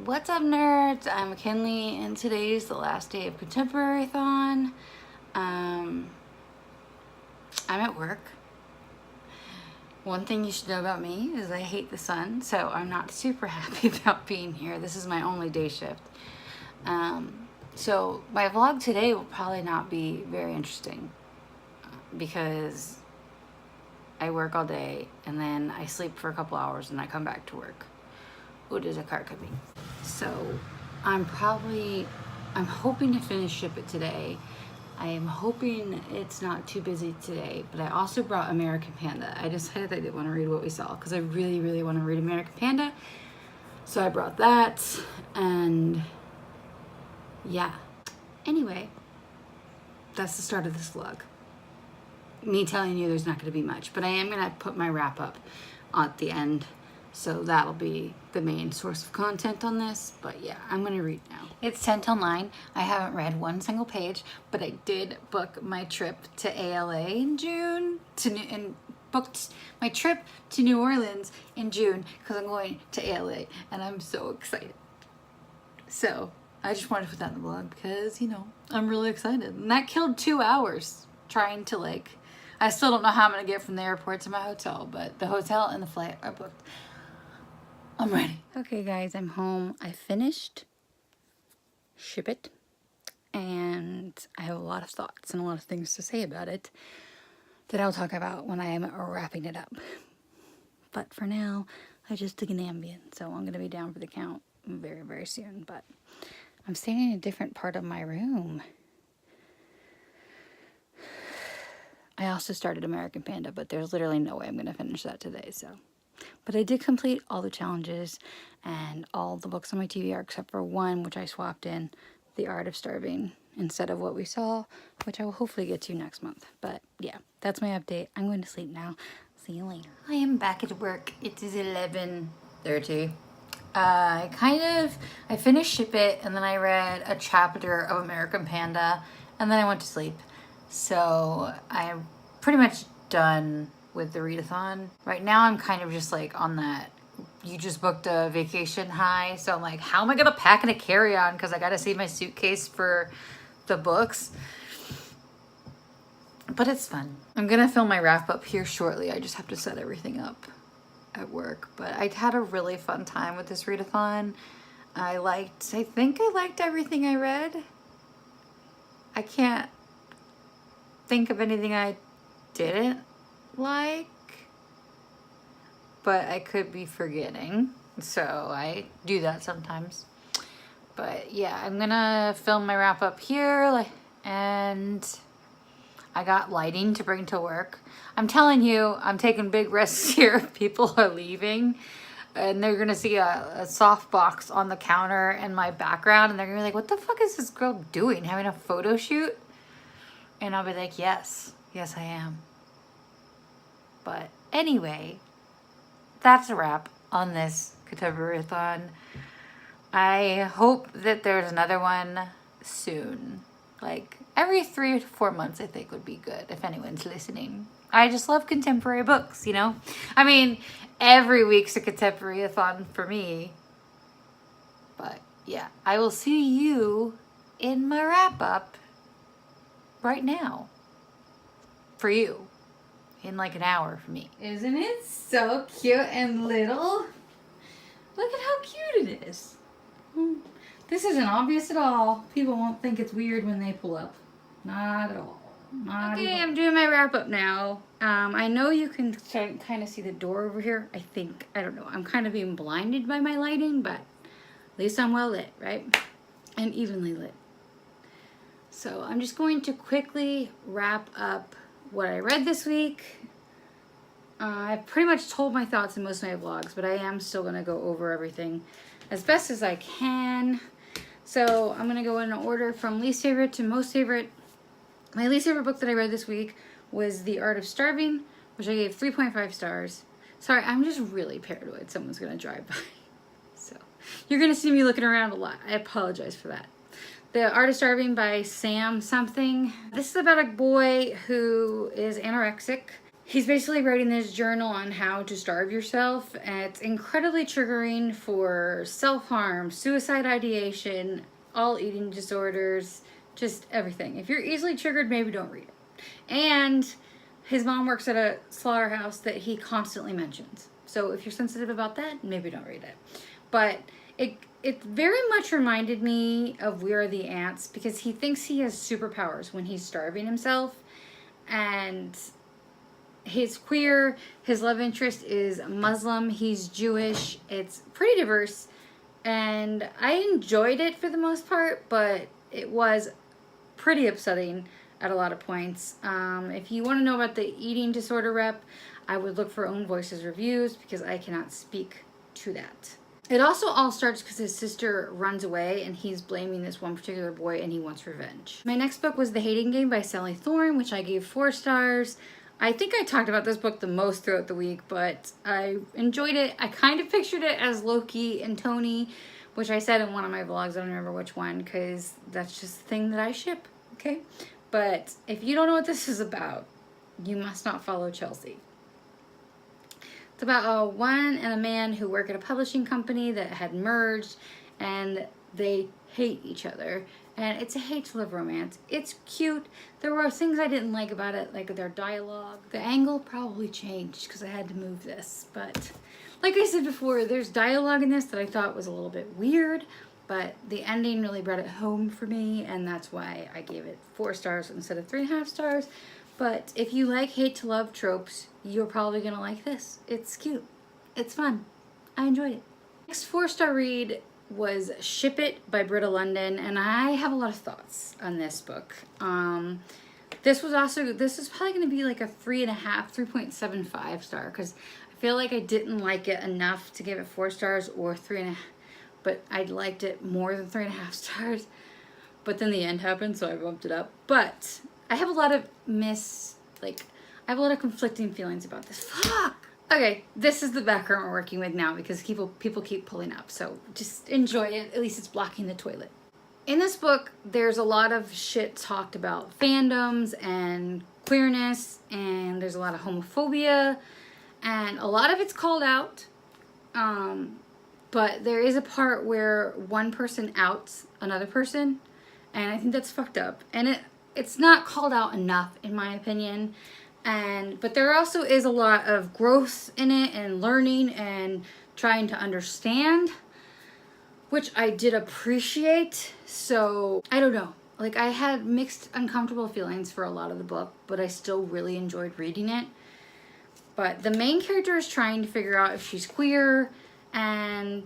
What's up, nerds? I'm McKinley, and today's the last day of ContemporaryAthon. I'm at work. One thing you should know about me is I hate the sun, so I'm not super happy about being here. This is my only day shift. So my vlog today will probably not be very interesting because I work all day and then I sleep for a couple hours and I come back to work. Oh, there's a car coming. So I'm hoping to finish ship it today. I am hoping it's not too busy today, but I also brought American Panda. I decided I didn't want to read What We Saw because I really, really want to read American Panda. So I brought that, and yeah. Anyway, that's the start of this vlog. Me telling you there's not going to be much, but I am going to put my wrap up at the end. So that'll be the main source of content on this. But yeah, I'm going to read now. It's 10 till 9. I haven't read one single page, but I did book my trip to ALA in June. And booked my trip to New Orleans in June because I'm going to ALA. And I'm so excited. So I just wanted to put that in the vlog because, you know, I'm really excited. And that killed 2 hours trying to I still don't know how I'm going to get from the airport to my hotel. But the hotel and the flight are booked. I'm ready. Okay, guys, I'm home. I finished Ship It, and I have a lot of thoughts and a lot of things to say about it that I'll talk about when I am wrapping it up. But for now, I just took an Ambien, so I'm going to be down for the count very, very soon. But I'm staying in a different part of my room. I also started American Panda, but there's literally no way I'm going to finish that today, so... But I did complete all the challenges and all the books on my TBR except for one, which I swapped in, The Art of Starving, instead of What We Saw, which I will hopefully get to next month. But yeah, that's my update. I'm going to sleep now. See you later. I am back at work. It is 11:30. I finished Ship It, and then I read a chapter of American Panda, and then I went to sleep. So I'm pretty much done with the readathon. Right now I'm kind of just on that you just booked a vacation high, so I'm like, how am I gonna pack in a carry-on because I gotta save my suitcase for the books. But it's fun. I'm gonna film my wrap up here shortly. I just have to set everything up at work, but I had a really fun time with this readathon. I think I liked everything I read. I can't think of anything I didn't like, but I could be forgetting, so I do that sometimes. But yeah, I'm gonna film my wrap up here, and I got lighting to bring to work. I'm telling you, I'm taking big risks here. People are leaving and they're gonna see a soft box on the counter in my background, and they're gonna be like, what the fuck is this girl doing, having a photo shoot? And I'll be like, yes I am. But anyway, that's a wrap on this ContemporaryAthon. I hope that there's another one soon. Every 3 to 4 months, I think would be good if anyone's listening. I just love contemporary books, you know? I mean, every week's a ContemporaryAthon for me. But yeah, I will see you in my wrap up right now. For you. In an hour for me. Isn't it so cute and little? Look at how cute it is. This isn't obvious at all. People won't think it's weird when they pull up. Not at all. Okay, I'm doing my wrap up now. I know you can kind of see the door over here. I don't know. I'm kind of being blinded by my lighting, but at least I'm well lit, right? And evenly lit. So I'm just going to quickly wrap up what I read this week. I've pretty much told my thoughts in most of my vlogs, but I am still going to go over everything as best as I can. So I'm going to go in order from least favorite to most favorite. My least favorite book that I read this week was The Art of Starving, which I gave 3.5 stars. Sorry, I'm just really paranoid someone's going to drive by. So you're going to see me looking around a lot. I apologize for that. The Art of Starving by Sam something. This is about a boy who is anorexic He's basically writing this journal on how to starve yourself, and it's incredibly triggering for self-harm, suicide ideation, all eating disorders, just everything. If you're easily triggered, maybe don't read it. And his mom works at a slaughterhouse that he constantly mentions. So if you're sensitive about that, maybe don't read it. But it very much reminded me of We Are the Ants, because he thinks he has superpowers when he's starving himself. And he's queer, his love interest is Muslim, he's Jewish. It's pretty diverse, and I enjoyed it for the most part, but it was pretty upsetting at a lot of points. If you want to know about the eating disorder rep, I would look for Own Voices reviews, because I cannot speak to that. It also all starts because his sister runs away and he's blaming this one particular boy and he wants revenge. My next book was The Hating Game by Sally Thorne, which I gave 4 stars. I think I talked about this book the most throughout the week, but I enjoyed it. I kind of pictured it as Loki and Tony, which I said in one of my vlogs. I don't remember which one, because that's just the thing that I ship, okay? But if you don't know what this is about, you must not follow Chelsea. It's about a woman and a man who work at a publishing company that had merged, and they hate each other. And it's a hate-to-love romance. It's cute. There were things I didn't like about it, like their dialogue. The angle probably changed because I had to move this. But like I said before, there's dialogue in this that I thought was a little bit weird, but the ending really brought it home for me, and that's why I gave it 4 stars instead of 3.5 stars. But if you like hate-to-love tropes, you're probably gonna like this. It's cute. It's fun. I enjoyed it. Next 4-star read was Ship It by Britta London, and I have a lot of thoughts on this book. This is probably going to be like a 3.75 star, because I feel like I didn't like it enough to give it 4 stars or 3.5, but I liked it more than 3.5 stars. But then the end happened, so I bumped it up. But I have a lot of I have a lot of conflicting feelings about this. Fuck! Okay, this is the background we're working with now, because people keep pulling up, so just enjoy it. At least it's blocking the toilet. In this book, there's a lot of shit talked about fandoms and queerness, and there's a lot of homophobia, and a lot of it's called out. But there is a part where one person outs another person, and I think that's fucked up. And it's not called out enough, in my opinion. But there also is a lot of growth in it, and learning and trying to understand, which I did appreciate. So I don't know, like, I had mixed uncomfortable feelings for a lot of the book, but I still really enjoyed reading it. But the main character is trying to figure out if she's queer, and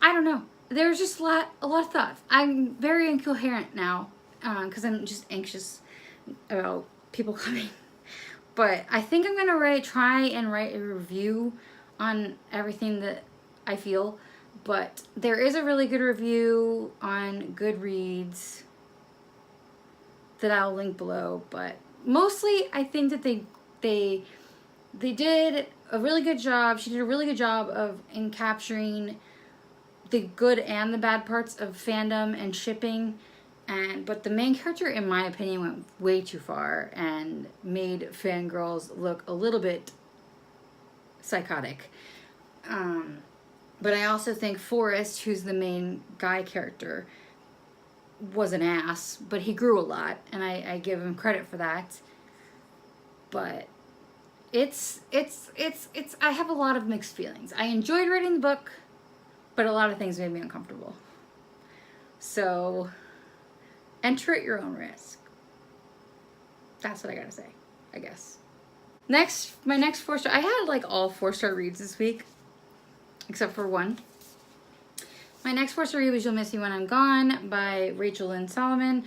I don't know. There's just a lot of thoughts. I'm very incoherent now, because I'm just anxious about people coming. But I think I'm gonna try and write a review on everything that I feel. But there is a really good review on Goodreads that I'll link below. But mostly, I think that they did a really good job. She did a really good job of capturing the good and the bad parts of fandom and shipping. But the main character, in my opinion, went way too far and made fangirls look a little bit psychotic. But I also think Forrest, who's the main guy character, was an ass, but he grew a lot, and I give him credit for that. But I have a lot of mixed feelings. I enjoyed reading the book, but a lot of things made me uncomfortable. So enter at your own risk. That's what I gotta say, I guess. My next 4-star, I had like all 4-star reads this week, except for one. My next 4-star read was You'll Miss Me When I'm Gone by Rachel Lynn Solomon.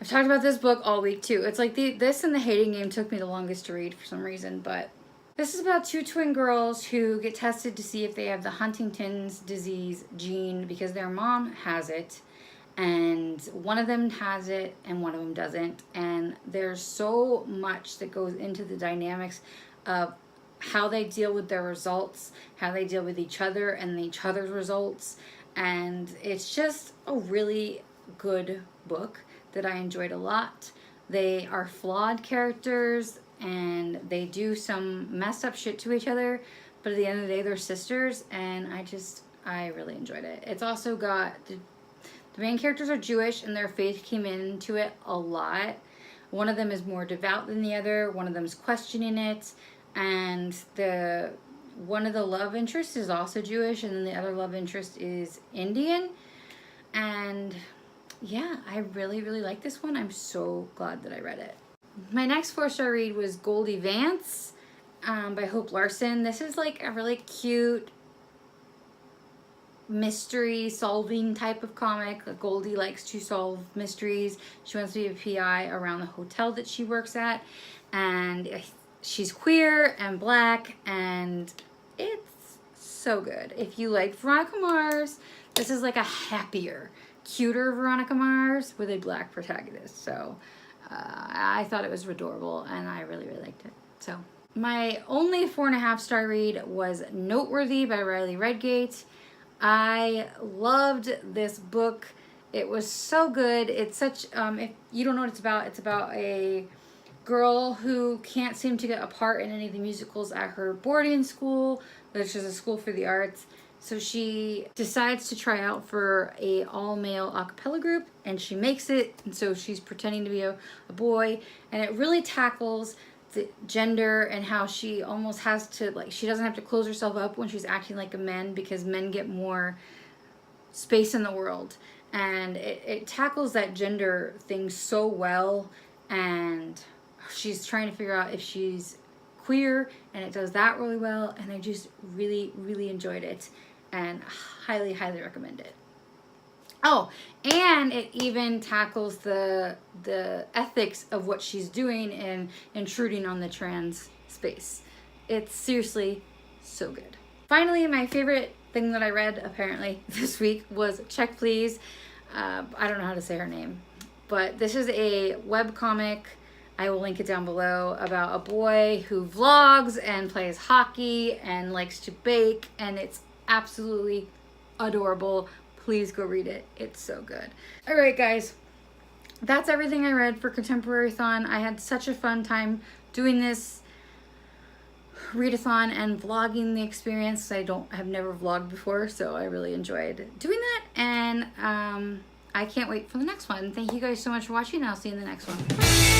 I've talked about this book all week too. It's like this and The Hating Game took me the longest to read for some reason, but this is about 2 twin girls who get tested to see if they have the Huntington's disease gene, because their mom has it. And one of them has it and one of them doesn't. And there's so much that goes into the dynamics of how they deal with their results, how they deal with each other and each other's results. And it's just a really good book that I enjoyed a lot. They are flawed characters, and they do some messed up shit to each other, but at the end of the day, they're sisters, and I really enjoyed it. It's also got, the main characters are Jewish, and their faith came into it a lot. One of them is more devout than the other. One of them is questioning it, and one of the love interests is also Jewish, and then the other love interest is Indian. And yeah, I really, really like this one. I'm so glad that I read it. My next 4-star read was Goldie Vance by Hope Larson. This is like a really cute mystery solving type of comic. Goldie likes to solve mysteries. She wants to be a PI around the hotel that she works at, and she's queer and black, and it's so good. If you like Veronica Mars, this is like a happier, cuter Veronica Mars with a black protagonist. So I thought it was adorable, and I really, really liked it. So my only 4.5-star read was Noteworthy by Riley Redgate. I loved this book. It was so good. It's such, if you don't know what it's about a girl who can't seem to get a part in any of the musicals at her boarding school, which is a school for the arts. So she decides to try out for a all-male a cappella group, and she makes it, and so she's pretending to be a boy, and it really tackles the gender and how she almost has to, like, she doesn't have to close herself up when she's acting like a man, because men get more space in the world. And it tackles that gender thing so well, and she's trying to figure out if she's queer, and it does that really well, and I just really, really enjoyed it, and highly, highly recommend it. Oh, and it even tackles the ethics of what she's doing and intruding on the trans space. It's seriously so good. Finally, my favorite thing that I read apparently this week was Check Please. I don't know how to say her name, but this is a webcomic. I will link it down below, about a boy who vlogs and plays hockey and likes to bake, and it's absolutely adorable. Please go read it. It's so good. All right, guys. That's everything I read for ContemporaryAthon. I had such a fun time doing this readathon and vlogging the experience. I've never vlogged before, so I really enjoyed doing that. And I can't wait for the next one. Thank you guys so much for watching. I'll see you in the next one.